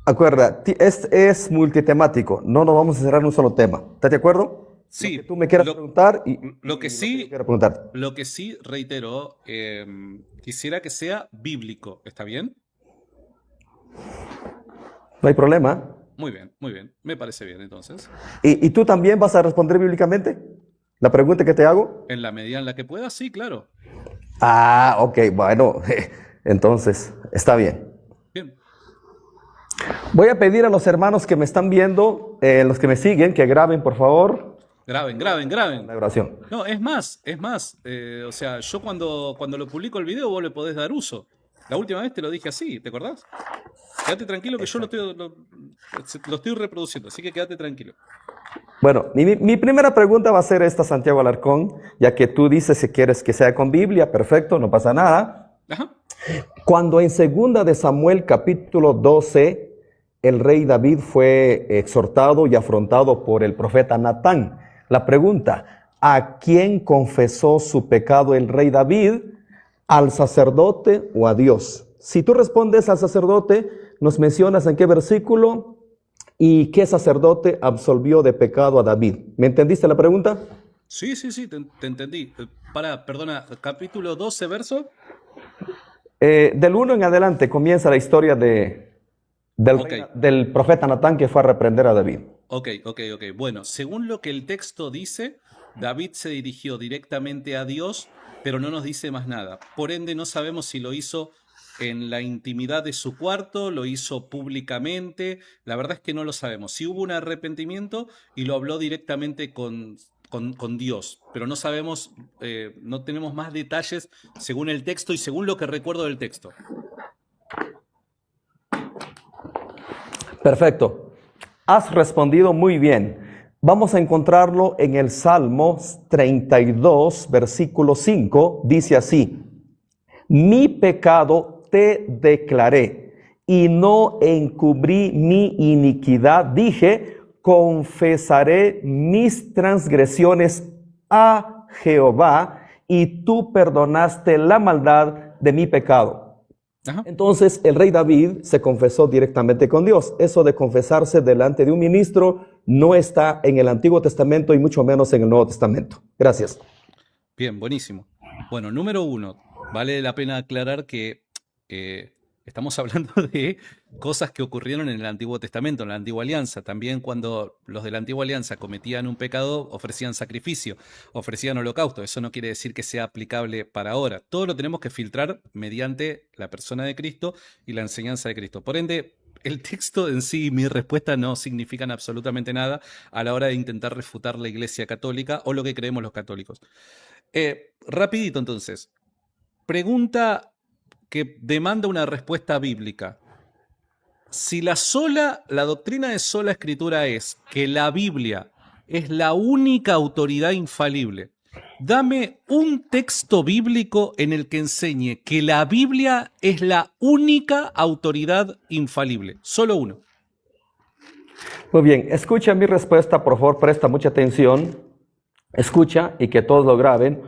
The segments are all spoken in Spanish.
Acuerda, es multitemático, no nos vamos a cerrar en un solo tema. ¿Estás de acuerdo? Lo que Sí, tú me quieras lo, preguntar lo que y lo que yo sí, quiera preguntarte. lo que sí, reitero, quisiera que sea bíblico, ¿está bien? No hay problema. Muy bien, me parece bien entonces. ¿Y tú también vas a responder bíblicamente la pregunta que te hago? En la medida en la que pueda, sí, claro. Ah, ok, bueno, entonces está bien. Bien, Voy a pedir a los hermanos que me están viendo, los que me siguen, que graben, por favor, graben, graben, graben. la oración. No, es más, o sea, yo cuando lo publico el video vos le podés dar uso. La última vez te lo dije así, ¿te acordás? Quédate tranquilo que yo Exacto. lo estoy reproduciendo, así que quédate tranquilo. Bueno, mi primera pregunta va a ser esta, Santiago Alarcón, ya que tú dices si quieres que sea con Biblia, perfecto, no pasa nada. Ajá. Cuando en segunda de Samuel capítulo 12, el rey David fue exhortado y afrontado por el profeta Natán. La pregunta, ¿a quién confesó su pecado el rey David? ¿Al sacerdote o a Dios? Si tú respondes al sacerdote, nos mencionas en qué versículo y qué sacerdote absolvió de pecado a David. ¿Me entendiste la pregunta? Sí, sí, sí, te entendí. Perdona, capítulo 12, verso. Del 1 en adelante comienza la historia Ok, del profeta Natán que fue a reprender a David. ok. Bueno, según lo que el texto dice, David se dirigió directamente a Dios, pero no nos dice más nada. Por ende, no sabemos si lo hizo en la intimidad de su cuarto, lo hizo públicamente. La verdad es que no lo sabemos. Si hubo un arrepentimiento y lo habló directamente con Dios, pero no sabemos, no tenemos más detalles según el texto y según lo que recuerdo del texto. Perfecto. Has respondido muy bien. Vamos a encontrarlo en el Salmo 32, versículo 5. Dice así: Mi pecado te declaré y no encubrí mi iniquidad. Dije, confesaré mis transgresiones a Jehová y tú perdonaste la maldad de mi pecado. Ajá. Entonces el rey David se confesó directamente con Dios. Eso de confesarse delante de un ministro no está en el Antiguo Testamento y mucho menos en el Nuevo Testamento. Gracias. Bien, buenísimo. Bueno, número uno, vale la pena aclarar que eh, estamos hablando de cosas que ocurrieron en el Antiguo Testamento, en la Antigua Alianza. También cuando los de la Antigua Alianza cometían un pecado, ofrecían sacrificio, ofrecían holocausto. Eso no quiere decir que sea aplicable para ahora. Todo lo tenemos que filtrar mediante la persona de Cristo y la enseñanza de Cristo. Por ende, el texto en sí y mi respuesta no significan absolutamente nada a la hora de intentar refutar la Iglesia Católica o lo que creemos los católicos. Rapidito entonces. Pregunta que demanda una respuesta bíblica. Si la doctrina de sola escritura es que la Biblia es la única autoridad infalible, dame un texto bíblico en el que enseñe que la Biblia es la única autoridad infalible. Solo uno. Muy bien, escucha mi respuesta, por favor, presta mucha atención. Escucha y que todos lo graben.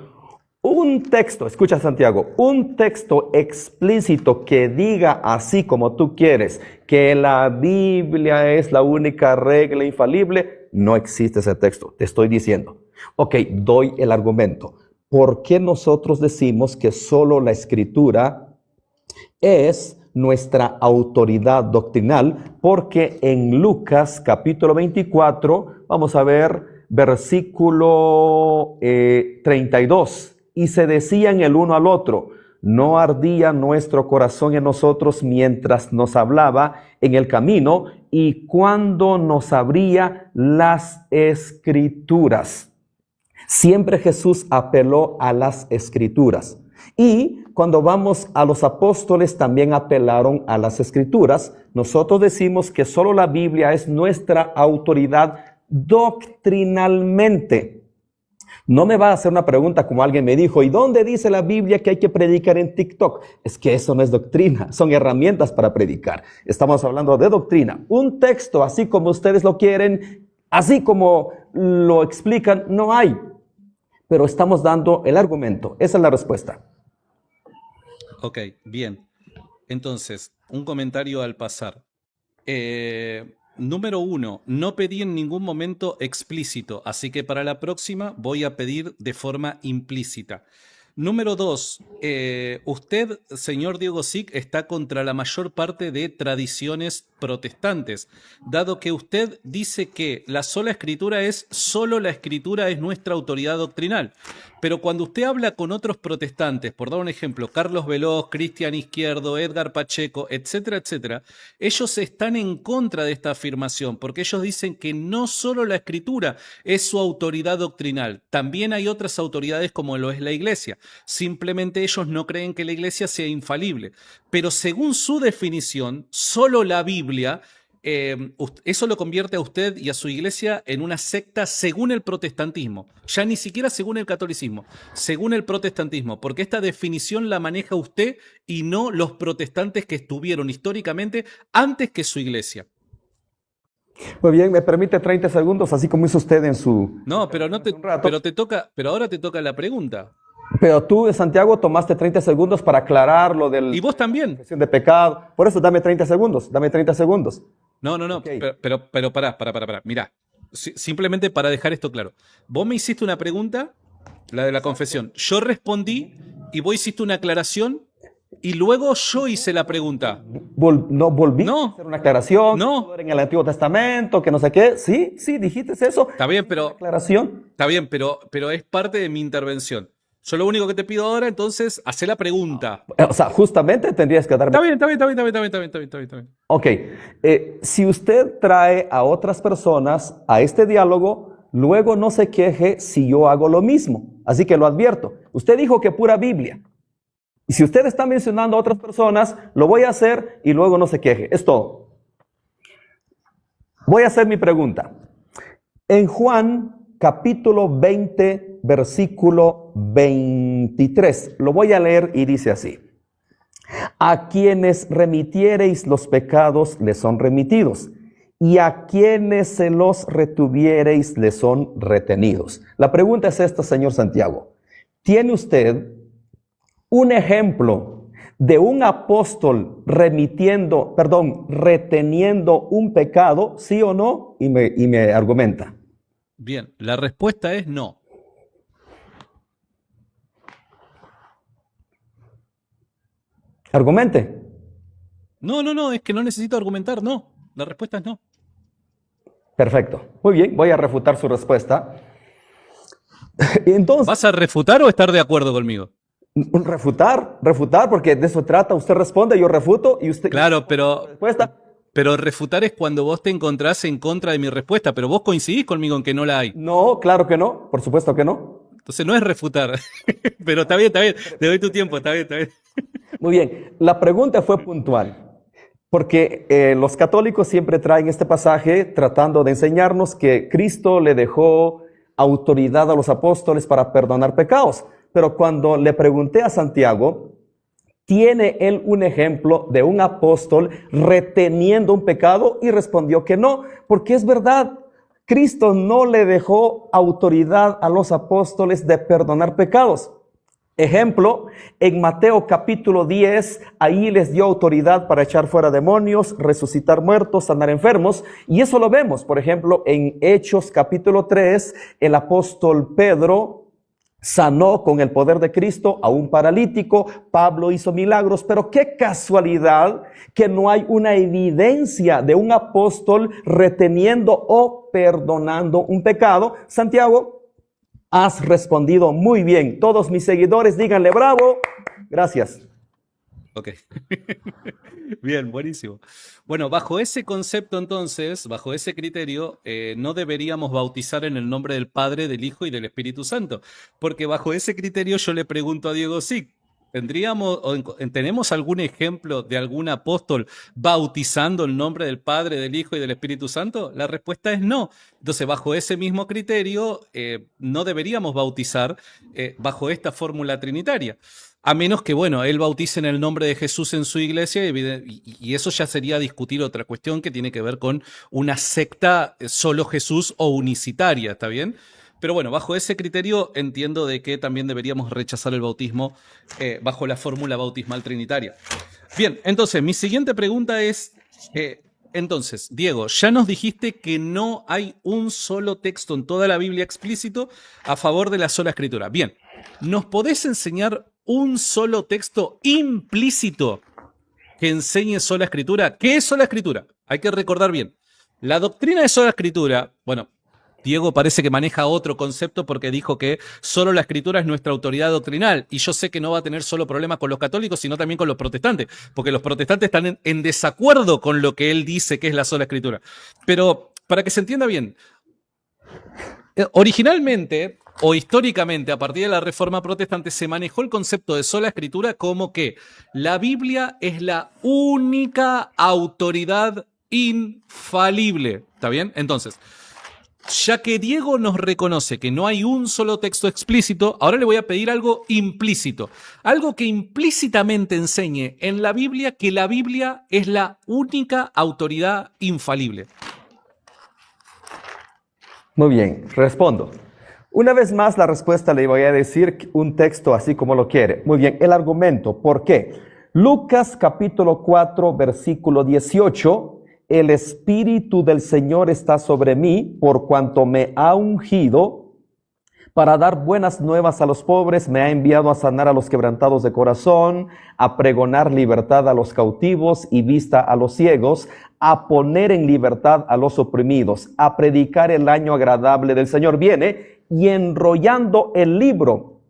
Un texto, escucha Santiago, un texto explícito que diga así como tú quieres, que la Biblia es la única regla infalible, no existe ese texto, te estoy diciendo. Ok, doy el argumento. ¿Por qué nosotros decimos que solo la Escritura es nuestra autoridad doctrinal? Porque en Lucas capítulo 24, vamos a ver versículo 32, y se decían el uno al otro, no ardía nuestro corazón en nosotros mientras nos hablaba en el camino y cuando nos abría las escrituras. Siempre Jesús apeló a las escrituras. Y cuando vamos a los apóstoles también apelaron a las escrituras. Nosotros decimos que solo la Biblia es nuestra autoridad doctrinalmente. No me va a hacer una pregunta como alguien me dijo, ¿y dónde dice la Biblia que hay que predicar en TikTok? Es que eso no es doctrina, son herramientas para predicar. Estamos hablando de doctrina. Un texto, así como ustedes lo quieren, así como lo explican, no hay. Pero estamos dando el argumento. Esa es la respuesta. Ok, bien. Entonces, un comentario al pasar. Número 1, no pedí en ningún momento explícito, así que para la próxima voy a pedir de forma implícita. Número 2, usted, señor Diego Sic, está contra la mayor parte de tradiciones protestantes, dado que usted dice que la sola escritura es, solo la escritura es nuestra autoridad doctrinal. Pero cuando usted habla con otros protestantes, por dar un ejemplo, Carlos Veloz, Cristian Izquierdo, Edgar Pacheco, etcétera, etcétera, ellos están en contra de esta afirmación, porque ellos dicen que no solo la escritura es su autoridad doctrinal, también hay otras autoridades como lo es la iglesia. Simplemente ellos no creen que la iglesia sea infalible. Pero según su definición, solo la Biblia, eso lo convierte a usted y a su iglesia en una secta según el protestantismo. Ya ni siquiera según el catolicismo, según el protestantismo, porque esta definición la maneja usted y no los protestantes que estuvieron históricamente antes que su iglesia. Muy bien, me permite 30 segundos, así como hizo usted en su... No, pero no te, un rato. pero te toca, pero ahora te toca la pregunta. Pero tú, Santiago, tomaste 30 segundos para aclarar lo del... Y vos también. confesión de pecado. Por eso dame 30 segundos, dame 30 segundos. No, Ok. pero pará. Mirá, simplemente para dejar esto claro. Vos me hiciste una pregunta, la de la confesión. Yo respondí y vos hiciste una aclaración y luego yo hice la pregunta. No volví No. a hacer una aclaración. No. Todo era en el Antiguo Testamento, que no sé qué. Sí, dijiste eso. Está bien, pero Aclaración. Está bien, pero es parte de mi intervención. Yo lo único que te pido ahora, entonces, hacé la pregunta. O sea, justamente tendrías que darme... Está bien. Ok, si usted trae a otras personas a este diálogo, luego no se queje si yo hago lo mismo. Así que lo advierto. Usted dijo que pura Biblia. Y si usted está mencionando a otras personas, lo voy a hacer y luego no se queje. Es todo. Voy a hacer mi pregunta. En Juan capítulo 20, versículo 23, lo voy a leer y dice así. A quienes remitiereis los pecados les son remitidos, y a quienes se los retuviereis les son retenidos. La pregunta es esta, señor Santiago. ¿Tiene usted un ejemplo de un apóstol reteniendo un pecado, sí o no? Y me argumenta. Bien, la respuesta es no. Argumente. No, es que no necesito argumentar, no. La respuesta es no. Perfecto. Muy bien, voy a refutar su respuesta. Entonces, ¿Vas a refutar o estar de acuerdo conmigo? refutar, porque de eso trata. Usted responde, yo refuto y usted... Claro, pero Respuesta. refutar es cuando vos te encontrás en contra de mi respuesta, pero vos coincidís conmigo en que no la hay. No, claro que no, por supuesto que no. Entonces no es refutar. Pero está bien, te doy tu tiempo, está bien. Muy bien, la pregunta fue puntual, porque los católicos siempre traen este pasaje tratando de enseñarnos que Cristo le dejó autoridad a los apóstoles para perdonar pecados. Pero cuando le pregunté a Santiago, ¿tiene él un ejemplo de un apóstol reteniendo un pecado? Y respondió que no, porque es verdad. Cristo no le dejó autoridad a los apóstoles de perdonar pecados. Ejemplo, en Mateo capítulo 10, ahí les dio autoridad para echar fuera demonios, resucitar muertos, sanar enfermos. Y eso lo vemos, por ejemplo, en Hechos capítulo 3, el apóstol Pedro sanó con el poder de Cristo a un paralítico. Pablo hizo milagros, pero qué casualidad que no hay una evidencia de un apóstol reteniendo o perdonando un pecado. Santiago, has respondido muy bien. Todos mis seguidores, díganle bravo. Gracias. Ok. Bien, buenísimo. Bueno, bajo ese concepto entonces, bajo ese criterio, no deberíamos bautizar en el nombre del Padre, del Hijo y del Espíritu Santo, porque bajo ese criterio yo le pregunto a Diego Sic, ¿tenemos algún ejemplo de algún apóstol bautizando el nombre del Padre, del Hijo y del Espíritu Santo? La respuesta es no. Entonces, bajo ese mismo criterio, no deberíamos bautizar bajo esta fórmula trinitaria. A menos que, bueno, él bautice en el nombre de Jesús en su iglesia y eso ya sería discutir otra cuestión que tiene que ver con una secta solo Jesús o unicitaria, ¿está bien? Pero bueno, bajo ese criterio entiendo de que también deberíamos rechazar el bautismo bajo la fórmula bautismal trinitaria. Bien, entonces mi siguiente pregunta es, Entonces, Diego, ya nos dijiste que no hay un solo texto en toda la Biblia explícito a favor de la sola escritura. Bien, ¿nos podés enseñar un solo texto implícito que enseñe sola escritura? ¿Qué es sola escritura? Hay que recordar bien. La doctrina de sola escritura, bueno, Diego parece que maneja otro concepto porque dijo que solo la escritura es nuestra autoridad doctrinal. Y yo sé que no va a tener solo problemas con los católicos, sino también con los protestantes, porque los protestantes están en desacuerdo con lo que él dice que es la sola escritura. Pero para que se entienda bien, originalmente o históricamente, a partir de la Reforma Protestante, se manejó el concepto de sola escritura como que la Biblia es la única autoridad infalible. ¿Está bien? Entonces, ya que Diego nos reconoce que no hay un solo texto explícito, ahora le voy a pedir algo implícito. Algo que implícitamente enseñe en la Biblia que la Biblia es la única autoridad infalible. Muy bien, respondo. Una vez más la respuesta le voy a decir un texto así como lo quiere. Muy bien, el argumento. ¿Por qué? Lucas capítulo 4, versículo 18. El Espíritu del Señor está sobre mí, por cuanto me ha ungido para dar buenas nuevas a los pobres, me ha enviado a sanar a los quebrantados de corazón, a pregonar libertad a los cautivos y vista a los ciegos, a poner en libertad a los oprimidos, a predicar el año agradable del Señor. Viene y enrollando el libro.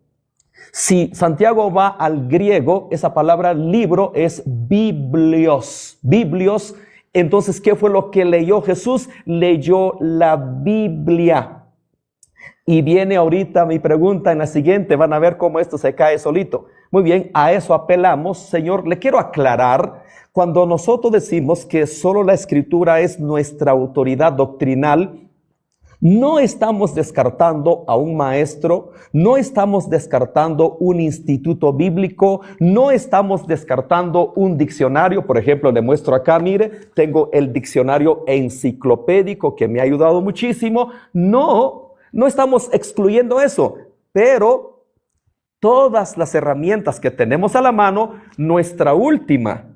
Si Santiago va al griego, esa palabra libro es biblios. Biblios. Entonces, ¿qué fue lo que leyó Jesús? Leyó la Biblia. Y viene ahorita mi pregunta en la siguiente, van a ver cómo esto se cae solito. Muy bien, a eso apelamos. Señor, le quiero aclarar, cuando nosotros decimos que solo la Escritura es nuestra autoridad doctrinal, no estamos descartando a un maestro, no estamos descartando un instituto bíblico, no estamos descartando un diccionario. Por ejemplo, le muestro acá, mire, tengo el diccionario enciclopédico que me ha ayudado muchísimo. No estamos excluyendo eso, pero todas las herramientas que tenemos a la mano, nuestra última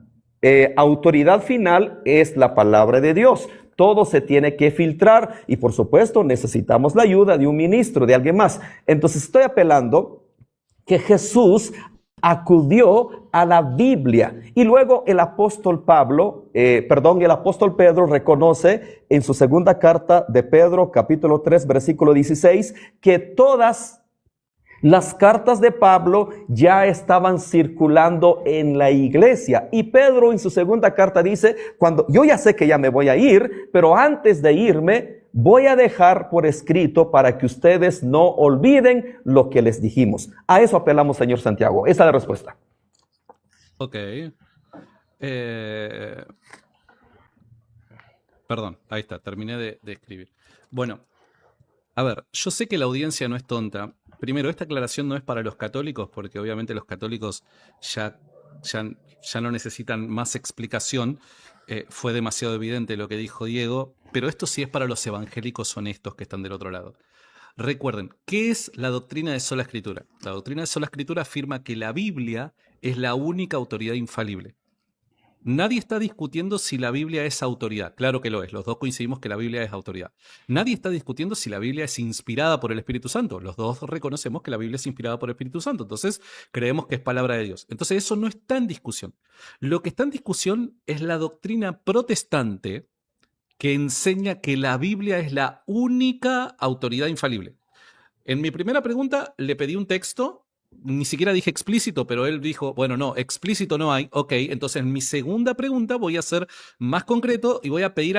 autoridad final es la palabra de Dios. Todo se tiene que filtrar y, por supuesto, necesitamos la ayuda de un ministro, de alguien más. Entonces estoy apelando que Jesús acudió a la Biblia. Y luego el apóstol Pedro reconoce en su segunda carta de Pedro, capítulo 3, versículo 16, que todas las cartas de Pablo ya estaban circulando en la iglesia. Y Pedro en su segunda carta dice, yo ya sé que ya me voy a ir, pero antes de irme, voy a dejar por escrito para que ustedes no olviden lo que les dijimos. A eso apelamos, señor Santiago. Esa es la respuesta. Ok. Perdón, ahí está, terminé de escribir. Bueno, a ver, yo sé que la audiencia no es tonta. Primero, esta aclaración no es para los católicos, porque obviamente los católicos ya no necesitan más explicación. Fue demasiado evidente lo que dijo Diego, pero esto sí es para los evangélicos honestos que están del otro lado. Recuerden, ¿qué es la doctrina de sola escritura? La doctrina de sola escritura afirma que la Biblia es la única autoridad infalible. Nadie está discutiendo si la Biblia es autoridad. Claro que lo es. Los dos coincidimos que la Biblia es autoridad. Nadie está discutiendo si la Biblia es inspirada por el Espíritu Santo. Los dos reconocemos que la Biblia es inspirada por el Espíritu Santo. Entonces, creemos que es palabra de Dios. Entonces, eso no está en discusión. Lo que está en discusión es la doctrina protestante que enseña que la Biblia es la única autoridad infalible. En mi primera pregunta le pedí un texto. Ni siquiera dije explícito, pero él dijo, bueno, no, explícito no hay. Ok, entonces en mi segunda pregunta voy a ser más concreto y voy a pedir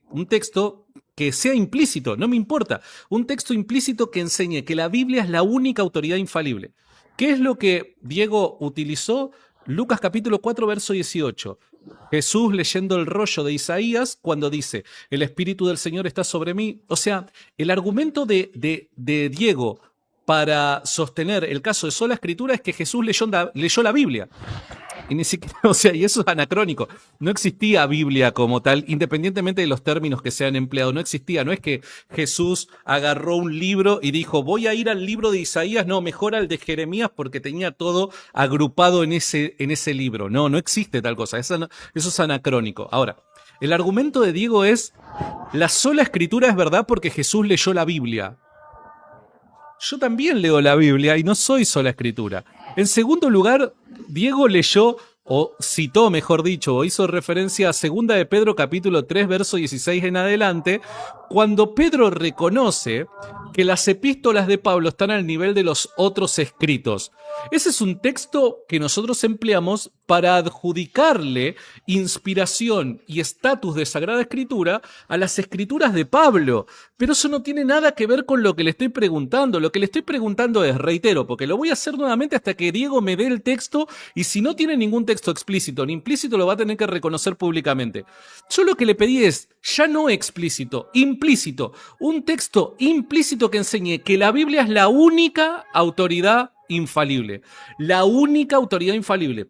un texto que sea implícito, no me importa. Un texto implícito que enseñe que la Biblia es la única autoridad infalible. ¿Qué es lo que Diego utilizó? Lucas capítulo 4, verso 18. Jesús leyendo el rollo de Isaías cuando dice, el Espíritu del Señor está sobre mí. O sea, el argumento de Diego para sostener el caso de sola escritura es que Jesús leyó la Biblia. Y ni siquiera, y eso es anacrónico. No existía Biblia como tal, independientemente de los términos que se han empleado. No existía. No es que Jesús agarró un libro y dijo, voy a ir al libro de Isaías, no, mejor al de Jeremías porque tenía todo agrupado en ese libro. No existe tal cosa. Eso es anacrónico. Ahora, El argumento de Diego es, la sola escritura es verdad porque Jesús leyó la Biblia. Yo también leo la Biblia y no soy sola escritura. En segundo lugar, Diego leyó, o citó, mejor dicho, o hizo referencia a 2 de Pedro capítulo 3, verso 16 en adelante, cuando Pedro reconoce que las epístolas de Pablo están al nivel de los otros escritos. Ese es un texto que nosotros empleamos para adjudicarle inspiración y estatus de Sagrada Escritura a las escrituras de Pablo. Pero eso no tiene nada que ver con lo que le estoy preguntando. Lo que le estoy preguntando es, reitero, porque lo voy a hacer nuevamente hasta que Diego me dé el texto, y si no tiene ningún texto explícito ni implícito, lo va a tener que reconocer públicamente. Yo lo que le pedí es, ya no explícito, implícito, un texto implícito que enseñe que la Biblia es la única autoridad infalible. La única autoridad infalible.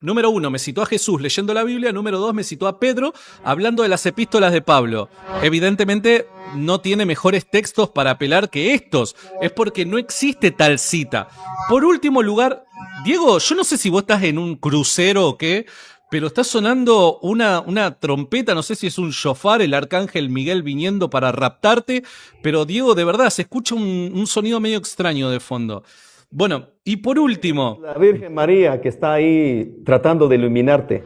Número 1, me citó a Jesús leyendo la Biblia. Número 2, me citó a Pedro hablando de las epístolas de Pablo. Evidentemente no tiene mejores textos para apelar que estos. Es porque no existe tal cita. Por último lugar, Diego, yo no sé si vos estás en un crucero o qué, pero está sonando una trompeta, no sé si es un shofar, el arcángel Miguel viniendo para raptarte, pero Diego, de verdad, se escucha un sonido medio extraño de fondo. Bueno, y por último, La Virgen María que está ahí tratando de iluminarte.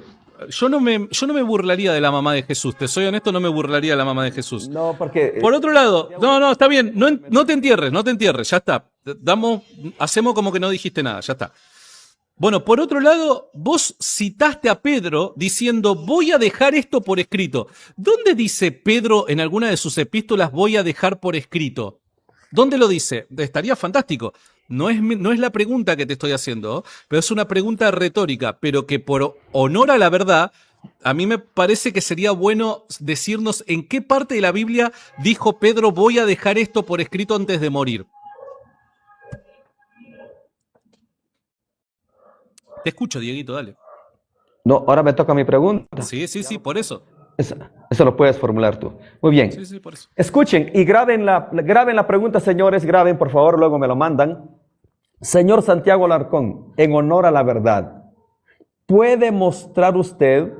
yo no me burlaría de la mamá de Jesús, te soy honesto, no me burlaría de la mamá de Jesús. No, porque... Por otro lado, no, está bien, no te entierres, ya está. Hacemos como que no dijiste nada, ya está. Bueno, por otro lado, vos citaste a Pedro diciendo, voy a dejar esto por escrito. ¿Dónde dice Pedro en alguna de sus epístolas, voy a dejar por escrito? ¿Dónde lo dice? Estaría fantástico. No es la pregunta que te estoy haciendo, pero es una pregunta retórica, pero que por honor a la verdad, a mí me parece que sería bueno decirnos en qué parte de la Biblia dijo Pedro, voy a dejar esto por escrito antes de morir. Te escucho, Dieguito, dale. No, ahora me toca mi pregunta. Sí, por eso. Eso lo puedes formular tú. Muy bien. Sí, por eso. Escuchen y graben la pregunta, señores. Graben, por favor, luego me lo mandan. Señor Santiago Alarcón, en honor a la verdad, ¿puede mostrar usted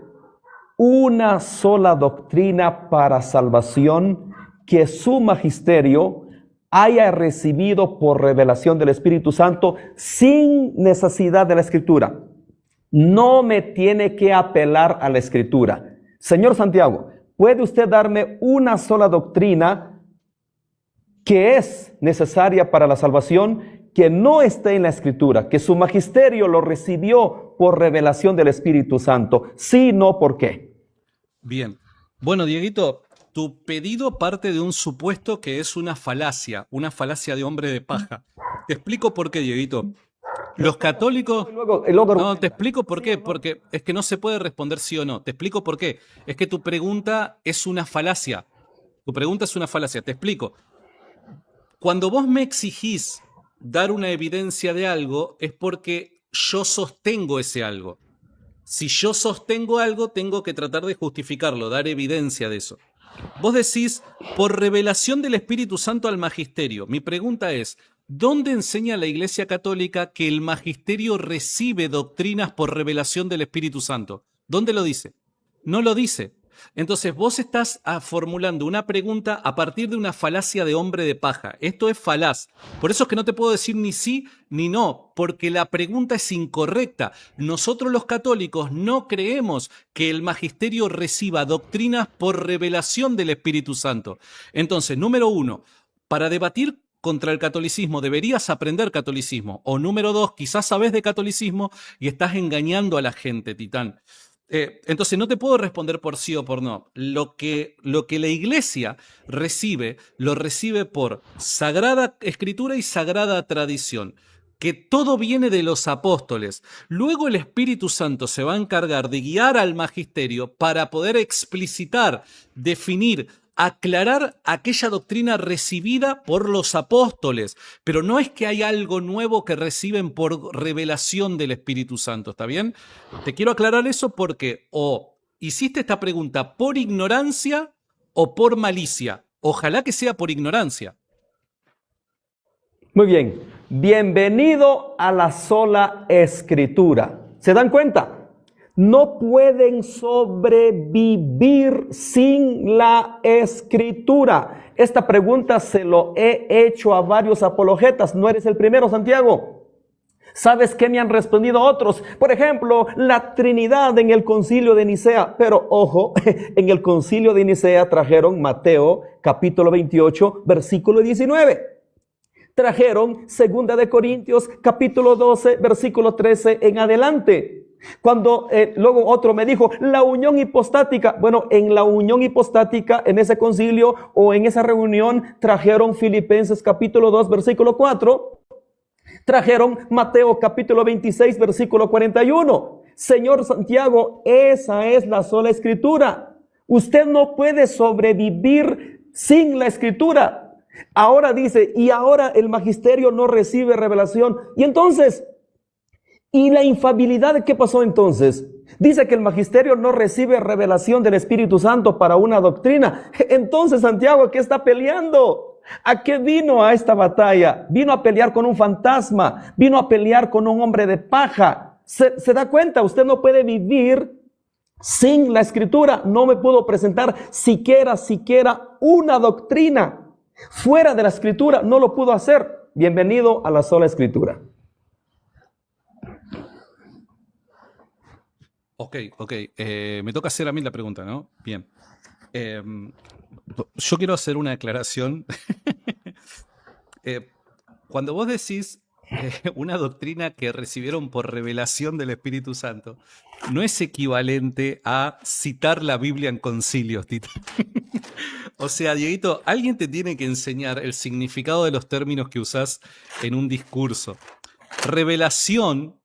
una sola doctrina para salvación que su magisterio haya recibido por revelación del Espíritu Santo sin necesidad de la Escritura? No me tiene que apelar a la Escritura. Señor Santiago, ¿puede usted darme una sola doctrina que es necesaria para la salvación, que no esté en la Escritura, que su magisterio lo recibió por revelación del Espíritu Santo? Sí, no, ¿por qué? Bien. Bueno, Dieguito, tu pedido parte de un supuesto que es una falacia de hombre de paja. Te explico por qué, Dieguito. Los católicos... No, te explico por qué, porque es que no se puede responder sí o no. Te explico por qué. Es que tu pregunta es una falacia. Tu pregunta es una falacia. Te explico. Cuando vos me exigís dar una evidencia de algo, es porque yo sostengo ese algo. Si yo sostengo algo, tengo que tratar de justificarlo, dar evidencia de eso. Vos decís, por revelación del Espíritu Santo al magisterio. Mi pregunta es, ¿dónde enseña la Iglesia Católica que el magisterio recibe doctrinas por revelación del Espíritu Santo? ¿Dónde lo dice? No lo dice. Entonces vos estás formulando una pregunta a partir de una falacia de hombre de paja. Esto es falaz. Por eso es que no te puedo decir ni sí ni no, porque la pregunta es incorrecta. Nosotros los católicos no creemos que el magisterio reciba doctrinas por revelación del Espíritu Santo. Entonces, número 1, para debatir contra el catolicismo deberías aprender catolicismo. O número 2, quizás sabes de catolicismo y estás engañando a la gente, Titán. Entonces no te puedo responder por sí o por no. Lo que la Iglesia recibe, lo recibe por Sagrada Escritura y Sagrada Tradición, que todo viene de los apóstoles. Luego el Espíritu Santo se va a encargar de guiar al magisterio para poder explicitar, definir, aclarar aquella doctrina recibida por los apóstoles, pero no es que hay algo nuevo que reciben por revelación del Espíritu Santo, ¿está bien? Te quiero aclarar eso porque o hiciste esta pregunta por ignorancia o por malicia. Ojalá que sea por ignorancia. Muy bien. Bienvenido a la sola Escritura. ¿Se dan cuenta? no pueden sobrevivir sin la Escritura. Esta pregunta se lo he hecho a varios apologetas. No eres el primero, Santiago. ¿Sabes qué me han respondido otros? Por ejemplo, la Trinidad en el Concilio de Nicea. Pero ojo, en el Concilio de Nicea trajeron Mateo capítulo 28, versículo 19. Trajeron 2 de Corintios capítulo 12, versículo 13 en adelante. Cuando luego otro me dijo, la unión hipostática. Bueno, en la unión hipostática, en ese concilio o en esa reunión, trajeron Filipenses capítulo 2, versículo 4. Trajeron Mateo capítulo 26, versículo 41. Señor Santiago, esa es la sola Escritura. Usted no puede sobrevivir sin la Escritura. Ahora dice, y ahora el magisterio no recibe revelación. Y entonces, ¿y la infalibilidad qué pasó entonces? Dice que el magisterio no recibe revelación del Espíritu Santo para una doctrina. Entonces, Santiago, ¿qué está peleando? ¿A qué vino a esta batalla? Vino a pelear con un fantasma, vino a pelear con un hombre de paja. ¿Se da cuenta? Usted no puede vivir sin la Escritura. No me puedo presentar siquiera una doctrina fuera de la Escritura. No lo pudo hacer. Bienvenido a la sola Escritura. Ok. Me toca hacer a mí la pregunta, ¿no? Bien. Yo quiero hacer una aclaración. Cuando vos decís una doctrina que recibieron por revelación del Espíritu Santo, no es equivalente a citar la Biblia en concilios, Tito. O sea, Dieguito, alguien te tiene que enseñar el significado de los términos que usás en un discurso. Revelación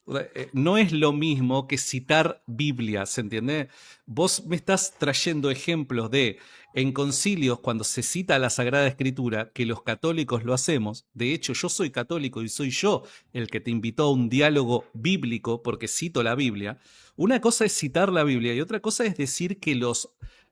no es lo mismo que citar Biblia, ¿se entiende? Vos me estás trayendo ejemplos de, en concilios, cuando se cita la Sagrada Escritura, que los católicos lo hacemos. De hecho, yo soy católico y soy yo el que te invitó a un diálogo bíblico porque cito la Biblia. Una cosa es citar la Biblia y otra cosa es decir que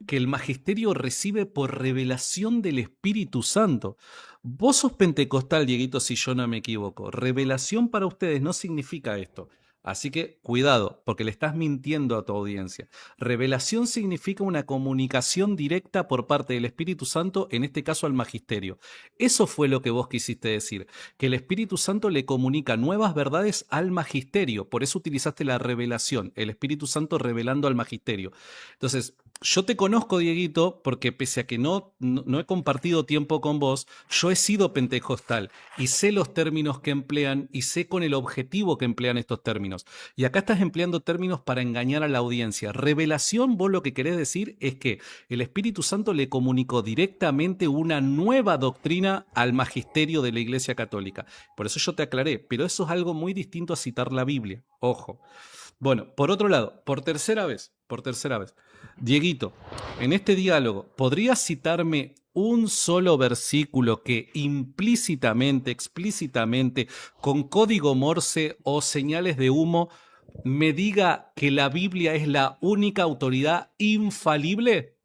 el magisterio recibe por revelación del Espíritu Santo. Vos sos pentecostal, Dieguito, si yo no me equivoco. Revelación para ustedes no significa esto. Así que cuidado, porque le estás mintiendo a tu audiencia. Revelación significa una comunicación directa por parte del Espíritu Santo, en este caso al magisterio. Eso fue lo que vos quisiste decir, que el Espíritu Santo le comunica nuevas verdades al magisterio. Por eso utilizaste la revelación, el Espíritu Santo revelando al magisterio. Entonces, yo te conozco, Dieguito, porque pese a que no he compartido tiempo con vos, yo he sido pentecostal y sé los términos que emplean y sé con el objetivo que emplean estos términos. Y acá estás empleando términos para engañar a la audiencia. Revelación, vos lo que querés decir es que el Espíritu Santo le comunicó directamente una nueva doctrina al magisterio de la Iglesia Católica. Por eso yo te aclaré, pero eso es algo muy distinto a citar la Biblia. Ojo. Bueno, por otro lado, por tercera vez, Dieguito, en este diálogo, ¿podrías citarme un solo versículo que implícitamente, explícitamente, con código Morse o señales de humo, me diga que la Biblia es la única autoridad infalible?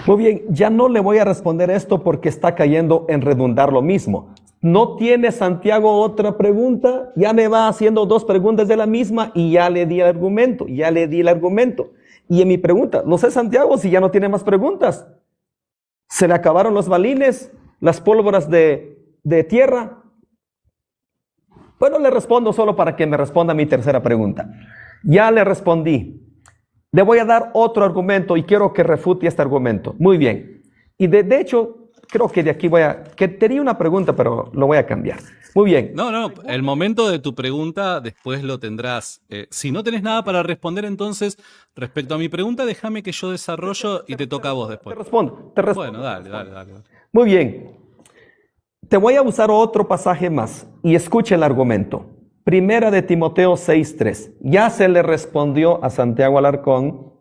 Muy bien, ya no le voy a responder esto porque está cayendo en redundar lo mismo. ¿No tiene Santiago otra pregunta? Ya me va haciendo dos preguntas de la misma y ya le di el argumento, Y en mi pregunta, no sé, Santiago, si ya no tiene más preguntas. ¿Se le acabaron los balines, las pólvoras de tierra? Bueno, le respondo solo para que me responda mi tercera pregunta. Ya le respondí. Le voy a dar otro argumento y quiero que refute este argumento. Muy bien. Y de hecho, creo que de aquí que tenía una pregunta, pero lo voy a cambiar. Muy bien. No, el momento de tu pregunta después lo tendrás. Si no tenés nada para responder, entonces, respecto a mi pregunta, déjame que yo desarrollo y te toca a vos después. Te respondo. Bueno, dale. Muy bien. Te voy a usar otro pasaje más y escucha el argumento. Primera de Timoteo 6:3. Ya se le respondió a Santiago Alarcón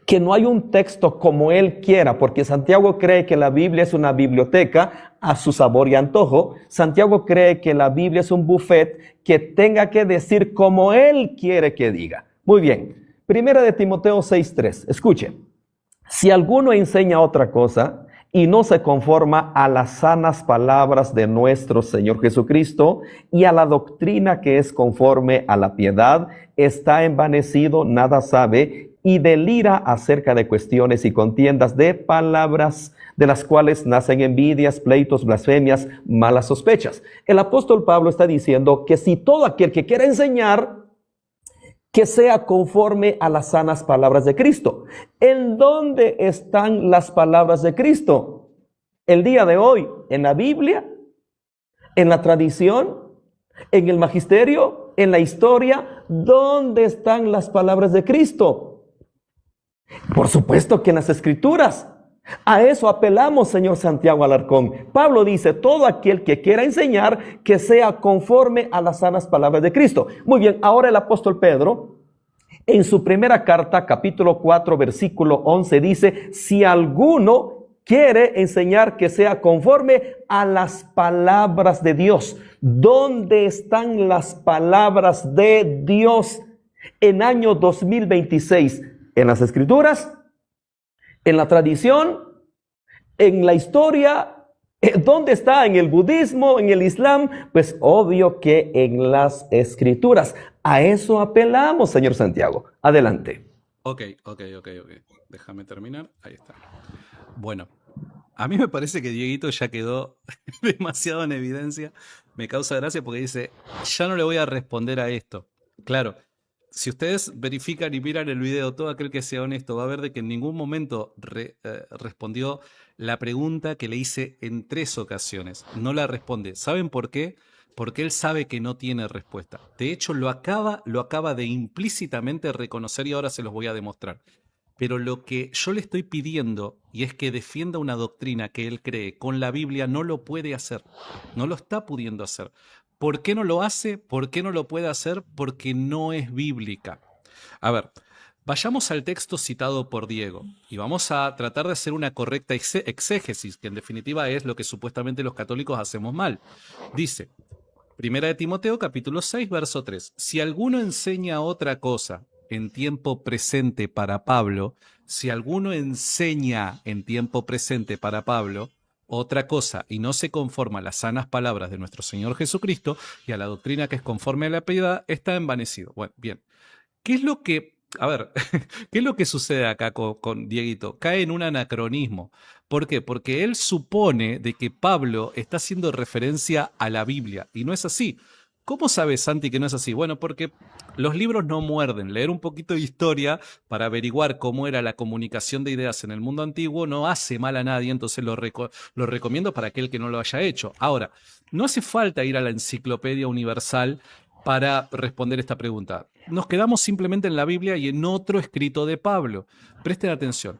que no hay un texto como él quiera, porque Santiago cree que la Biblia es una biblioteca a su sabor y antojo. Santiago cree que la Biblia es un buffet que tenga que decir como él quiere que diga. Muy bien. Primera de Timoteo 6:3. Escuche. Si alguno enseña otra cosa y no se conforma a las sanas palabras de nuestro Señor Jesucristo y a la doctrina que es conforme a la piedad, está envanecido, nada sabe y delira acerca de cuestiones y contiendas de palabras, de las cuales nacen envidias, pleitos, blasfemias, malas sospechas. El apóstol Pablo está diciendo que si todo aquel que quiera enseñar, que sea conforme a las sanas palabras de Cristo. ¿En dónde están las palabras de Cristo? El día de hoy, en la Biblia, en la tradición, en el magisterio, en la historia. ¿Dónde están las palabras de Cristo? Por supuesto que en las Escrituras. A eso apelamos, señor Santiago Alarcón. Pablo dice, todo aquel que quiera enseñar, que sea conforme a las sanas palabras de Cristo. Muy bien, ahora el apóstol Pedro, en su primera carta, capítulo 4, versículo 11, dice, si alguno quiere enseñar, que sea conforme a las palabras de Dios. ¿Dónde están las palabras de Dios en año 2026? ¿En las Escrituras? ¿En la tradición? ¿En la historia? ¿Dónde está? ¿En el budismo? ¿En el islam? Pues obvio que en las Escrituras. A eso apelamos, señor Santiago. Adelante. Ok. Déjame terminar. Ahí está. Bueno, a mí me parece que Dieguito ya quedó demasiado en evidencia. Me causa gracia porque dice, ya no le voy a responder a esto. Claro. Si ustedes verifican y miran el video, todo aquel que sea honesto va a ver de que en ningún momento respondió la pregunta que le hice en 3 ocasiones. No la responde. ¿Saben por qué? Porque él sabe que no tiene respuesta. De hecho, lo acaba de implícitamente reconocer y ahora se los voy a demostrar. Pero lo que yo le estoy pidiendo, y es que defienda una doctrina que él cree con la Biblia, no lo puede hacer. No lo está pudiendo hacer. ¿Por qué no lo hace? ¿Por qué no lo puede hacer? Porque no es bíblica. A ver, vayamos al texto citado por Diego y vamos a tratar de hacer una correcta exégesis, que en definitiva es lo que supuestamente los católicos hacemos mal. Dice, Primera de Timoteo, capítulo 6, verso 3. Si alguno enseña otra cosa en tiempo presente para Pablo, si alguno enseña en tiempo presente para Pablo, otra cosa, y no se conforma a las sanas palabras de nuestro Señor Jesucristo y a la doctrina que es conforme a la piedad, está envanecido. Bueno, bien. ¿Qué es lo que, a ver, qué es lo que sucede acá con Dieguito? Cae en un anacronismo. ¿Por qué? Porque él supone de que Pablo está haciendo referencia a la Biblia, y no es así. ¿Cómo sabes, Santi, que no es así? Bueno, porque los libros no muerden. Leer un poquito de historia para averiguar cómo era la comunicación de ideas en el mundo antiguo no hace mal a nadie, entonces lo recomiendo para aquel que no lo haya hecho. Ahora, no hace falta ir a la Enciclopedia Universal para responder esta pregunta. Nos quedamos simplemente en la Biblia y en otro escrito de Pablo. Presten atención.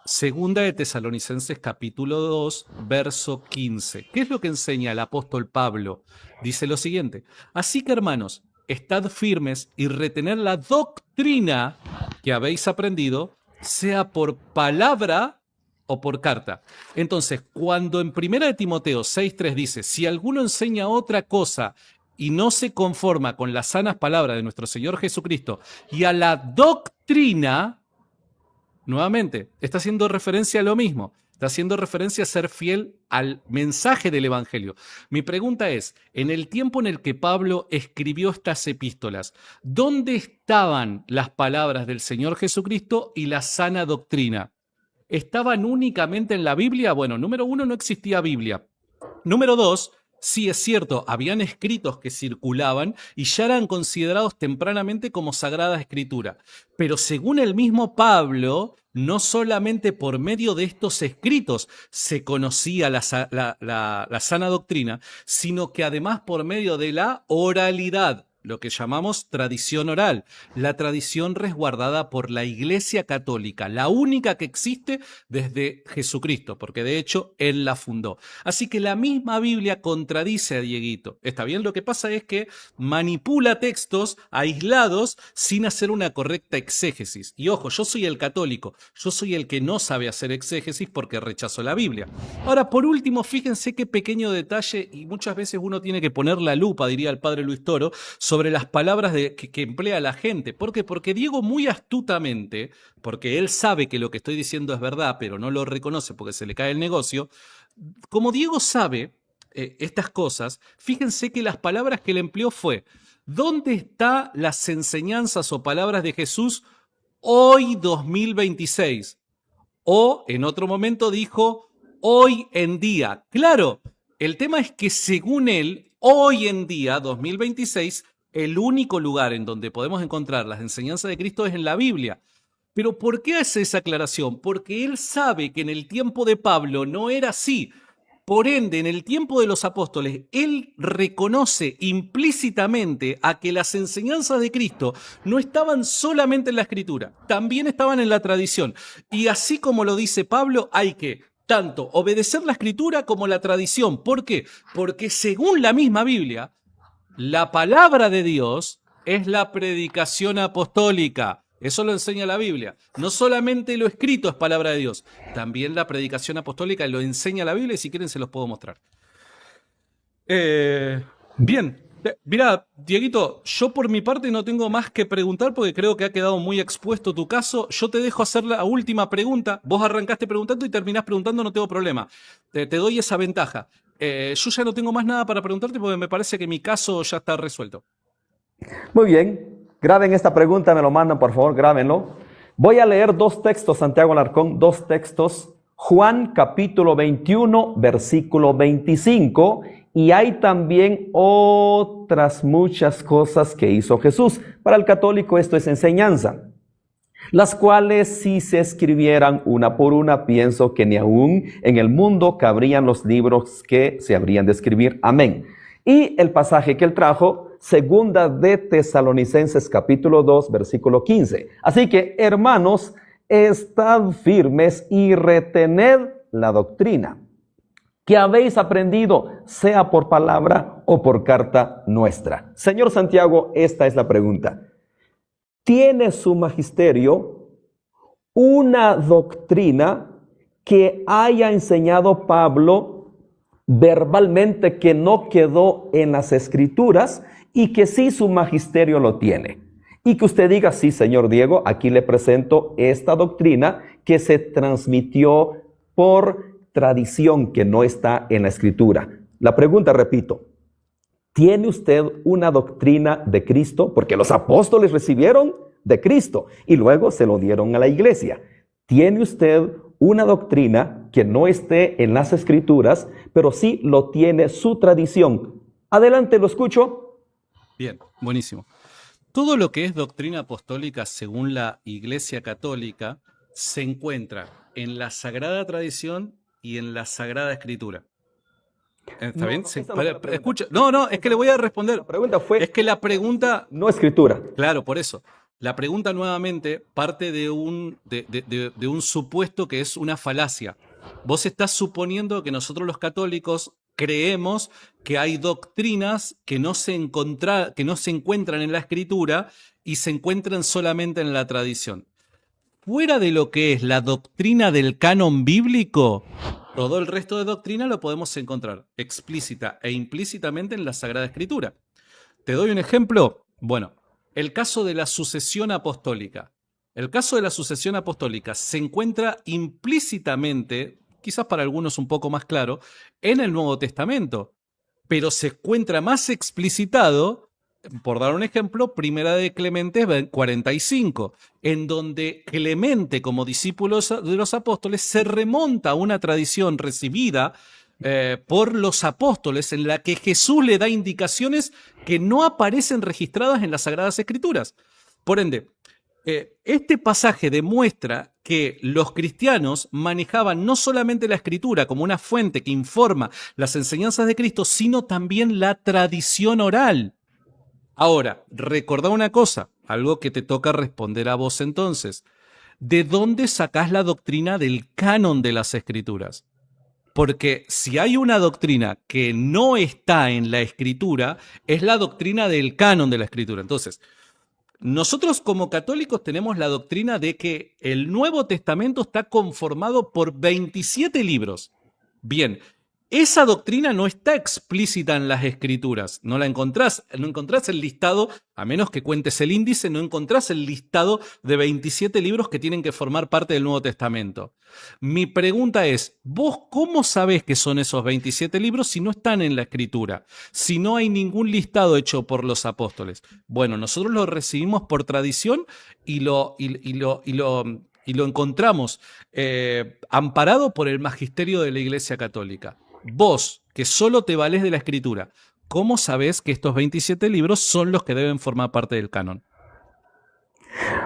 Segunda de Tesalonicenses capítulo 2, verso 15. ¿Qué es lo que enseña el apóstol Pablo? Dice lo siguiente. Así que, hermanos, estad firmes y retened la doctrina que habéis aprendido, sea por palabra o por carta. Entonces, cuando en 1 de Timoteo 6:3 dice, si alguno enseña otra cosa y no se conforma con las sanas palabras de nuestro Señor Jesucristo y a la doctrina, nuevamente, está haciendo referencia a lo mismo. Está haciendo referencia a ser fiel al mensaje del Evangelio. Mi pregunta es, en el tiempo en el que Pablo escribió estas epístolas, ¿dónde estaban las palabras del Señor Jesucristo y la sana doctrina? ¿Estaban únicamente en la Biblia? Bueno, número 1, no existía Biblia. Número 2, sí es cierto, habían escritos que circulaban y ya eran considerados tempranamente como Sagrada Escritura. Pero según el mismo Pablo, no solamente por medio de estos escritos se conocía la sana doctrina, sino que además por medio de la oralidad, lo que llamamos tradición oral, la tradición resguardada por la Iglesia Católica, la única que existe desde Jesucristo, porque de hecho Él la fundó. Así que la misma Biblia contradice a Dieguito. Está bien, lo que pasa es que manipula textos aislados sin hacer una correcta exégesis. Y ojo, yo soy el católico, yo soy el que no sabe hacer exégesis porque rechazó la Biblia. Ahora, por último, fíjense qué pequeño detalle, y muchas veces uno tiene que poner la lupa, diría el padre Luis Toro, sobre sobre las palabras que emplea la gente. ¿Por qué? Porque Diego muy astutamente, porque él sabe que lo que estoy diciendo es verdad, pero no lo reconoce porque se le cae el negocio, como Diego sabe estas cosas, fíjense que las palabras que él empleó fue, ¿dónde están las enseñanzas o palabras de Jesús hoy 2026? O en otro momento dijo, hoy en día. Claro, el tema es que según él, hoy en día, 2026, el único lugar en donde podemos encontrar las enseñanzas de Cristo es en la Biblia. Pero ¿por qué hace esa aclaración? Porque él sabe que en el tiempo de Pablo no era así. Por ende, en el tiempo de los apóstoles, él reconoce implícitamente a que las enseñanzas de Cristo no estaban solamente en la Escritura, también estaban en la tradición. Y así como lo dice Pablo, hay que tanto obedecer la Escritura como la tradición. ¿Por qué? Porque según la misma Biblia, la palabra de Dios es la predicación apostólica. Eso lo enseña la Biblia. No solamente lo escrito es palabra de Dios, también la predicación apostólica lo enseña la Biblia y si quieren se los puedo mostrar. Bien, mirá, Dieguito, yo por mi parte no tengo más que preguntar porque creo que ha quedado muy expuesto tu caso. Yo te dejo hacer la última pregunta. Vos arrancaste preguntando y terminás preguntando, no tengo problema. Te doy esa ventaja. Yo ya no tengo más nada para preguntarte porque me parece que mi caso ya está resuelto. Muy bien. Graben esta pregunta, me lo mandan, por favor, grábenlo. Voy a leer dos textos, Santiago Alarcón, dos textos. Juan capítulo 21, versículo 25. Y hay también otras muchas cosas que hizo Jesús. Para el católico esto es enseñanza. Las cuales si se escribieran una por una, pienso que ni aún en el mundo cabrían los libros que se habrían de escribir. Amén. Y el pasaje que él trajo, segunda de Tesalonicenses capítulo 2, versículo 15. Así que, hermanos, estad firmes y retened la doctrina que habéis aprendido, sea por palabra o por carta nuestra. Señor Santiago, esta es la pregunta. ¿Tiene su magisterio una doctrina que haya enseñado Pablo verbalmente que no quedó en las Escrituras y que sí su magisterio lo tiene? Y que usted diga, sí, señor Diego, aquí le presento esta doctrina que se transmitió por tradición que no está en la Escritura. La pregunta, repito, ¿tiene usted una doctrina de Cristo? Porque los apóstoles recibieron de Cristo y luego se lo dieron a la iglesia. ¿Tiene usted una doctrina que no esté en las Escrituras, pero sí lo tiene su tradición? Adelante, lo escucho. Bien, buenísimo. Todo lo que es doctrina apostólica según la Iglesia Católica se encuentra en la Sagrada Tradición y en la Sagrada Escritura. ¿Está bien? Escucha. No, es que le voy a responder. La pregunta fue... Es que la pregunta... No Escritura. Claro, por eso. La pregunta nuevamente parte de un supuesto que es una falacia. Vos estás suponiendo que nosotros los católicos creemos que hay doctrinas que no se encuentran en la Escritura y se encuentran solamente en la tradición. Fuera de lo que es la doctrina del canon bíblico, todo el resto de doctrina lo podemos encontrar explícita e implícitamente en la Sagrada Escritura. ¿Te doy un ejemplo? Bueno, el caso de la sucesión apostólica. El caso de la sucesión apostólica se encuentra implícitamente, quizás para algunos un poco más claro, en el Nuevo Testamento, pero se encuentra más explicitado, por dar un ejemplo, Primera de Clemente 45, en donde Clemente, como discípulo de los apóstoles, se remonta a una tradición recibida por los apóstoles en la que Jesús le da indicaciones que no aparecen registradas en las Sagradas Escrituras. Por ende, este pasaje demuestra que los cristianos manejaban no solamente la Escritura como una fuente que informa las enseñanzas de Cristo, sino también la tradición oral. Ahora, recordá una cosa, algo que te toca responder a vos entonces. ¿De dónde sacás la doctrina del canon de las Escrituras? Porque si hay una doctrina que no está en la Escritura, es la doctrina del canon de la Escritura. Entonces, nosotros como católicos tenemos la doctrina de que el Nuevo Testamento está conformado por 27 libros. Bien, esa doctrina no está explícita en las escrituras. No la encontrás, no encontrás el listado, a menos que cuentes el índice, no encontrás el listado de 27 libros que tienen que formar parte del Nuevo Testamento. Mi pregunta es, ¿vos cómo sabés que son esos 27 libros si no están en la escritura? Si no hay ningún listado hecho por los apóstoles. Bueno, nosotros lo recibimos por tradición y lo encontramos amparado por el magisterio de la Iglesia Católica. Vos, que solo te valés de la escritura, ¿cómo sabés que estos 27 libros son los que deben formar parte del canon?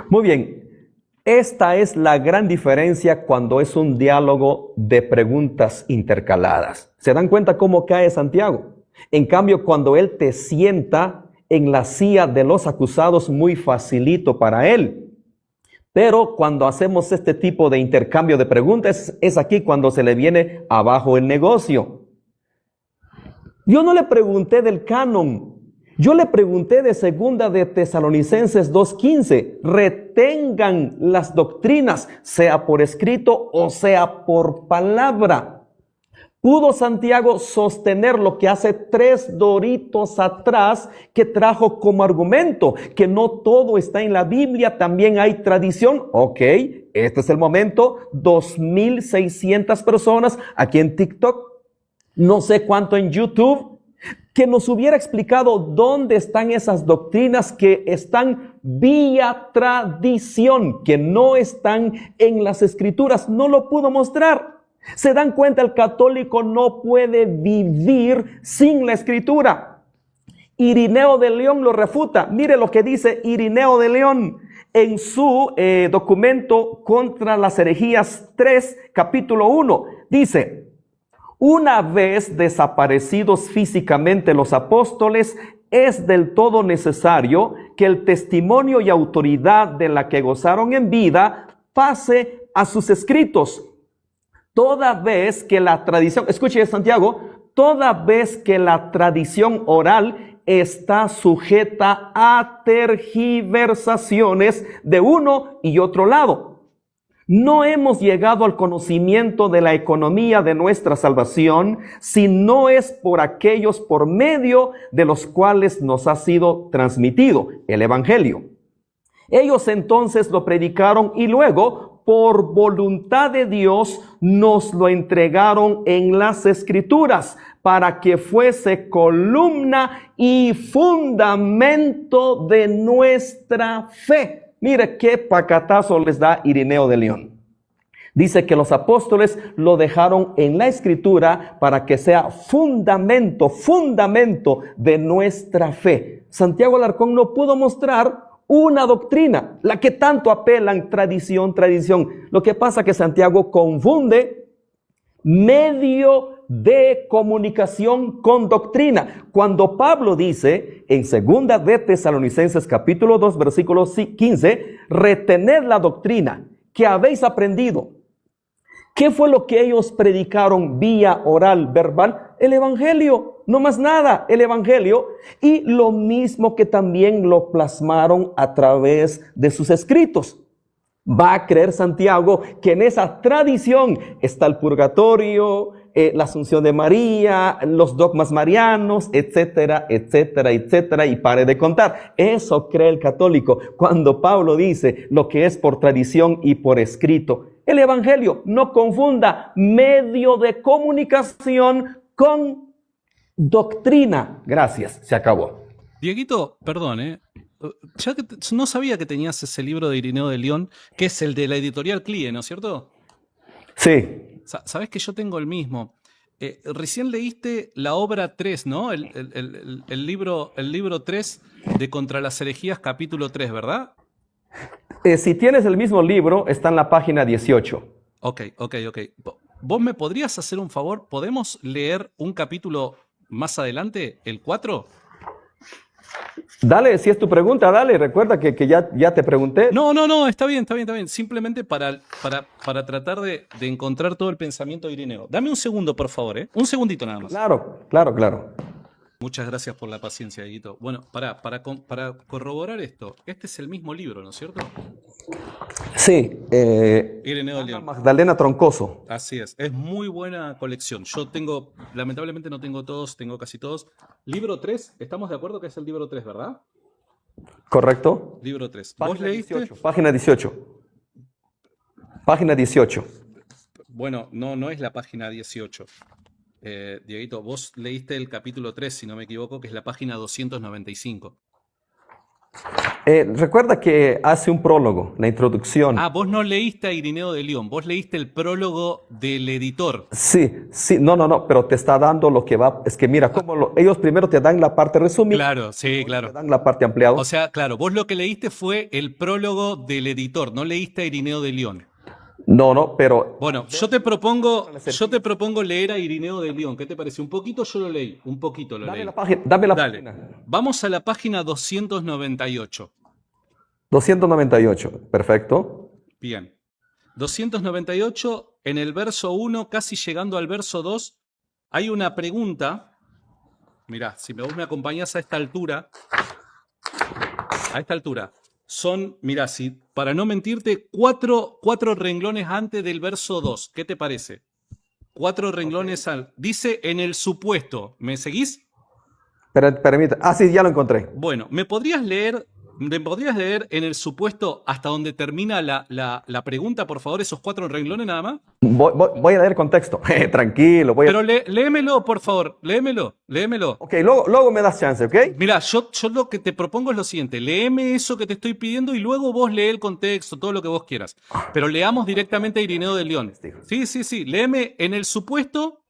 Muy bien. Esta es la gran diferencia cuando es un diálogo de preguntas intercaladas. ¿Se dan cuenta cómo cae Santiago? En cambio, cuando él te sienta en la silla de los acusados, muy facilito para él. Pero cuando hacemos este tipo de intercambio de preguntas, es aquí cuando se le viene abajo el negocio. Yo no le pregunté del canon, yo le pregunté de 2 de Tesalonicenses 2:15. Retengan las doctrinas, sea por escrito o sea por palabra. ¿Pudo Santiago sostener lo que hace 3 doritos atrás que trajo como argumento? Que no todo está en la Biblia, también hay tradición. Ok, este es el momento. 2,600 personas aquí en TikTok, no sé cuánto en YouTube, que nos hubiera explicado dónde están esas doctrinas que están vía tradición, que no están en las escrituras. No lo pudo mostrar. ¿Se dan cuenta? El católico no puede vivir sin la escritura. Irineo de León lo refuta. Mire lo que dice Irineo de León en su documento contra las herejías 3, capítulo 1. Dice: una vez desaparecidos físicamente los apóstoles, es del todo necesario que el testimonio y autoridad de la que gozaron en vida pase a sus escritos. Toda vez que la tradición, escuche Santiago, toda vez que la tradición oral está sujeta a tergiversaciones de uno y otro lado. No hemos llegado al conocimiento de la economía de nuestra salvación si no es por aquellos por medio de los cuales nos ha sido transmitido el Evangelio. Ellos entonces lo predicaron y luego, por voluntad de Dios, nos lo entregaron en las Escrituras para que fuese columna y fundamento de nuestra fe. Mire qué pacatazo les da Irineo de León. Dice que los apóstoles lo dejaron en la Escritura para que sea fundamento de nuestra fe. Santiago Alarcón no pudo mostrar una doctrina, la que tanto apelan, tradición. Lo que pasa es que Santiago confunde medio de comunicación con doctrina. Cuando Pablo dice en 2 de Tesalonicenses capítulo 2, versículo 15, retened la doctrina que habéis aprendido. ¿Qué fue lo que ellos predicaron vía oral, verbal? El Evangelio, no más nada, el Evangelio. Y lo mismo que también lo plasmaron a través de sus escritos. ¿Va a creer Santiago que en esa tradición está el purgatorio, la Asunción de María, los dogmas marianos, etcétera, y pare de contar? Eso cree el católico cuando Pablo dice lo que es por tradición y por escrito. El Evangelio, no confunda medio de comunicación con doctrina. Gracias, se acabó. Dieguito, perdón, ya que no sabía que tenías ese libro de Irineo de León, que es el de la editorial CLIE, ¿no es cierto? Sí. Sabes que yo tengo el mismo. Recién leíste la obra 3, ¿no? El libro 3 de Contra las herejías, capítulo 3, ¿verdad? Si tienes el mismo libro, está en la página 18. Ok. ¿Vos me podrías hacer un favor? ¿Podemos leer un capítulo más adelante, el 4? Dale, si es tu pregunta, dale. Recuerda que ya te pregunté. No, está bien. Simplemente para tratar de encontrar todo el pensamiento de Irineo. Dame un segundo, por favor, Un segundito nada más. Claro. Muchas gracias por la paciencia, Dieguito. Bueno, para corroborar esto, este es el mismo libro, ¿no es cierto? Sí, Ireneo de Ana León. Magdalena Troncoso. Así es muy buena colección. Yo tengo, lamentablemente no tengo todos, tengo casi todos. Libro 3, estamos de acuerdo que es el libro 3, ¿verdad? ¿Correcto? Libro 3. ¿Vos Página leíste? 18. Página 18. Página 18. Bueno, no es la página 18. Dieguito, vos leíste el capítulo 3, si no me equivoco, que es la página 295. Recuerda que hace un prólogo, la introducción. Ah, vos no leíste a Irineo de León, vos leíste el prólogo del editor. Sí, no, pero te está dando lo que va. Es que mira, ellos primero te dan la parte resumida, Claro, sí, claro. te dan la parte ampliada. O sea, claro, vos lo que leíste fue el prólogo del editor, no leíste a Irineo de León. No, pero Bueno, yo te propongo leer a Irineo de León. ¿Qué te parece? Un poquito yo lo leí, un poquito lo dame leí. la página. Dame la Dale. página. Vamos a la página 298. 298, perfecto. Bien. 298, en el verso 1, casi llegando al verso 2, hay una pregunta. Mirá, si vos me acompañás a esta altura, son, mirá, si, para no mentirte, cuatro renglones antes del verso 2. ¿Qué te parece? 4 renglones dice en el supuesto. ¿Me seguís? Permítame. Ah, sí, ya lo encontré. Bueno, ¿me podrías leer en el supuesto hasta donde termina la pregunta, por favor, esos 4 renglones nada más? Voy a leer contexto. Tranquilo. Pero léemelo, por favor, léemelo. Ok, luego me das chance, ¿ok? Mira, yo lo que te propongo es lo siguiente, léeme eso que te estoy pidiendo y luego vos lee el contexto, todo lo que vos quieras. Pero leamos directamente a Irineo de León. Sí, léeme en el supuesto.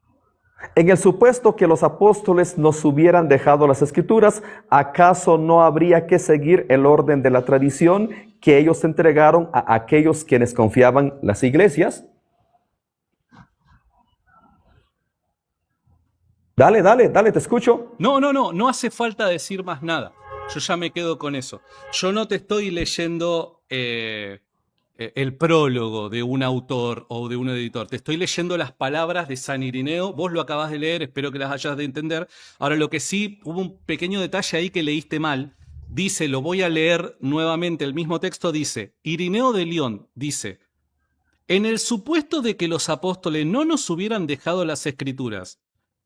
En el supuesto que los apóstoles nos hubieran dejado las escrituras, ¿acaso no habría que seguir el orden de la tradición que ellos entregaron a aquellos quienes confiaban las iglesias? Dale, te escucho. No hace falta decir más nada. Yo ya me quedo con eso. Yo no te estoy leyendo el prólogo de un autor o de un editor. Te estoy leyendo las palabras de San Irineo. Vos lo acabás de leer, espero que las hayas de entender. Ahora, lo que sí, hubo un pequeño detalle ahí que leíste mal. Dice, lo voy a leer nuevamente, el mismo texto dice, Irineo de León dice, en el supuesto de que los apóstoles no nos hubieran dejado las escrituras,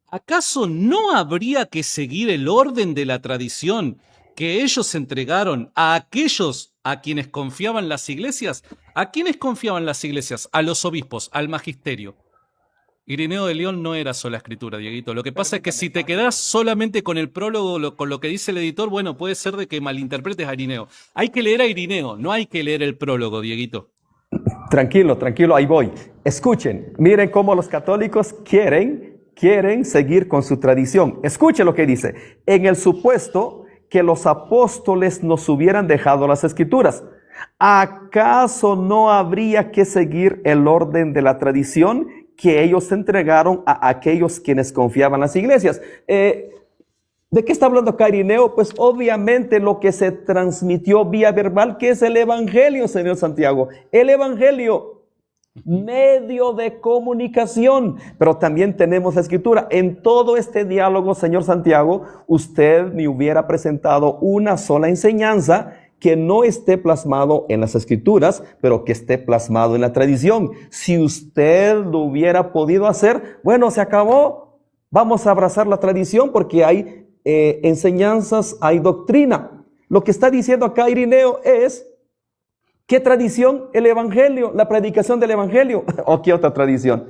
¿acaso no habría que seguir el orden de la tradición que ellos entregaron a aquellos a quienes confiaban las iglesias? ¿A quiénes confiaban las iglesias? A los obispos, al magisterio. Irineo de León no era sola escritura, Dieguito. Lo que pasa es que si te quedás solamente con el prólogo, con lo que dice el editor, bueno, puede ser de que malinterpretes a Irineo. Hay que leer a Irineo, no hay que leer el prólogo, Dieguito. Tranquilo, ahí voy. Escuchen, miren cómo los católicos quieren seguir con su tradición. Escuchen lo que dice. En el supuesto que los apóstoles nos hubieran dejado las escrituras, ¿acaso no habría que seguir el orden de la tradición que ellos entregaron a aquellos quienes confiaban en las iglesias? ¿De qué está hablando acá Irineo? Pues obviamente lo que se transmitió vía verbal, que es el evangelio, señor Santiago. El evangelio, medio de comunicación, pero también tenemos la escritura. En todo este diálogo, señor Santiago, usted me hubiera presentado una sola enseñanza que no esté plasmado en las escrituras, pero que esté plasmado en la tradición. Si usted lo hubiera podido hacer, bueno, se acabó. Vamos a abrazar la tradición porque hay enseñanzas, hay doctrina. Lo que está diciendo acá Irineo es, ¿qué tradición? El evangelio, la predicación del evangelio. ¿O qué otra tradición?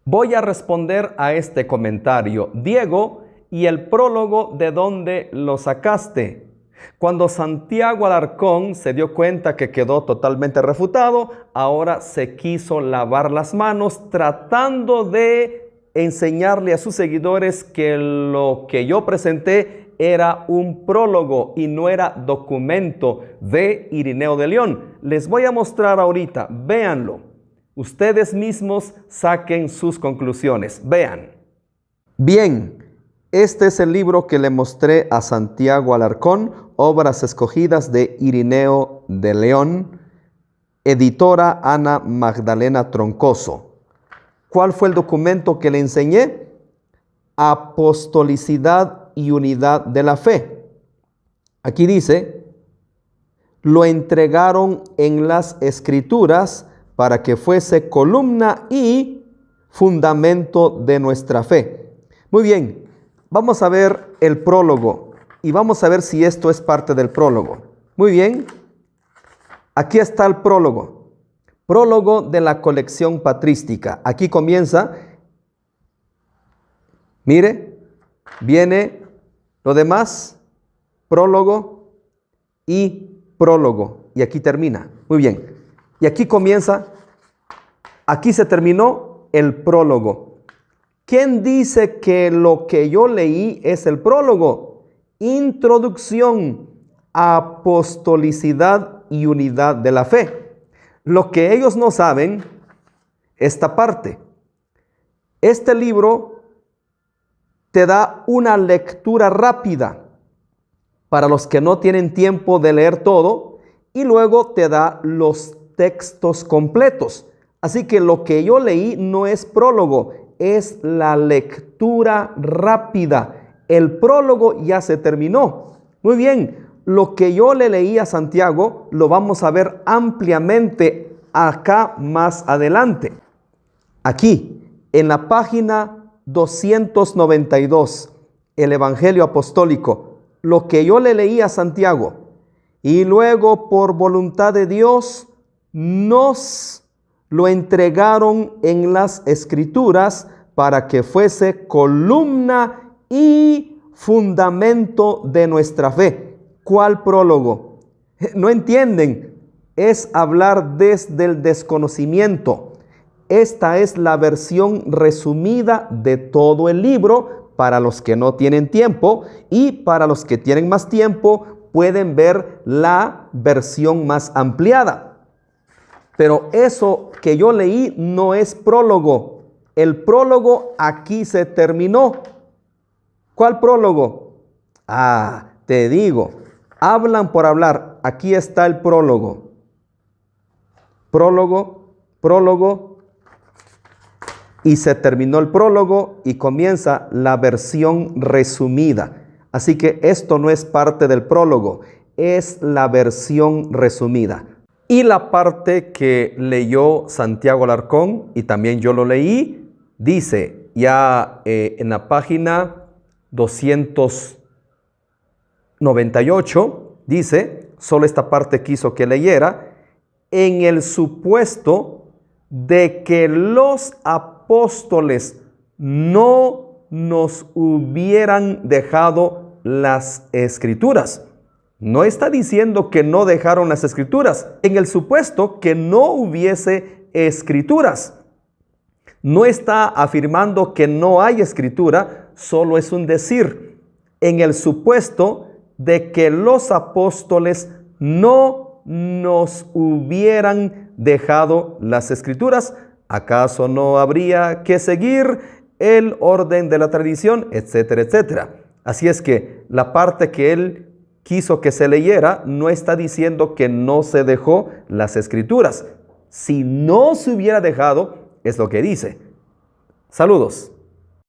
Voy a responder a este comentario. Diego, ¿y el prólogo de dónde lo sacaste? Cuando Santiago Alarcón se dio cuenta que quedó totalmente refutado, ahora se quiso lavar las manos tratando de enseñarle a sus seguidores que lo que yo presenté era un prólogo y no era documento de Irineo de León. Les voy a mostrar ahorita, véanlo. Ustedes mismos saquen sus conclusiones. Vean. Bien, este es el libro que le mostré a Santiago Alarcón, Obras Escogidas de Irineo de León, editora Ana Magdalena Troncoso. ¿Cuál fue el documento que le enseñé? apostolicidad y unidad de la fe. Aquí dice, lo entregaron en las Escrituras para que fuese columna y fundamento de nuestra fe. Muy bien, vamos a ver el prólogo y vamos a ver si esto es parte del prólogo. Muy bien, aquí está el prólogo. Prólogo de la colección patrística. Aquí comienza. Mire, viene lo demás, prólogo y prólogo. Y aquí termina. Muy bien. Y aquí comienza, aquí se terminó el prólogo. ¿Quién dice que lo que yo leí es el prólogo? Introducción, apostolicidad y unidad de la fe. Lo que ellos no saben, esta parte. Este libro te da una lectura rápida para los que no tienen tiempo de leer todo y luego te da los textos completos. Así que lo que yo leí no es prólogo, es la lectura rápida. El prólogo ya se terminó. Muy bien, lo que yo le leí a Santiago lo vamos a ver ampliamente acá más adelante. Aquí, en la página 292, el Evangelio Apostólico, lo que yo le leí a Santiago, y luego por voluntad de Dios nos lo entregaron en las Escrituras para que fuese columna y fundamento de nuestra fe. ¿Cuál prólogo? ¿No entienden? Es hablar desde el desconocimiento. Esta es la versión resumida de todo el libro para los que no tienen tiempo, y para los que tienen más tiempo pueden ver la versión más ampliada. Pero eso que yo leí no es prólogo. El prólogo aquí se terminó. ¿Cuál prólogo? Te digo, hablan por hablar. Aquí está el prólogo. Prólogo. Y se terminó el prólogo y comienza la versión resumida. Así que esto no es parte del prólogo, es la versión resumida. Y la parte que leyó Santiago Alarcón, y también yo lo leí, dice ya en la página 298, dice, solo esta parte quiso que leyera, en el supuesto de que los apóstoles no nos hubieran dejado las Escrituras. No está diciendo que no dejaron las Escrituras, en el supuesto que no hubiese Escrituras. No está afirmando que no hay Escritura, solo es un decir. En el supuesto de que los apóstoles no nos hubieran dejado las Escrituras, ¿acaso no habría que seguir el orden de la tradición, etcétera, etcétera? Así es que la parte que él quiso que se leyera no está diciendo que no se dejó las Escrituras. Si no se hubiera dejado, es lo que dice. Saludos.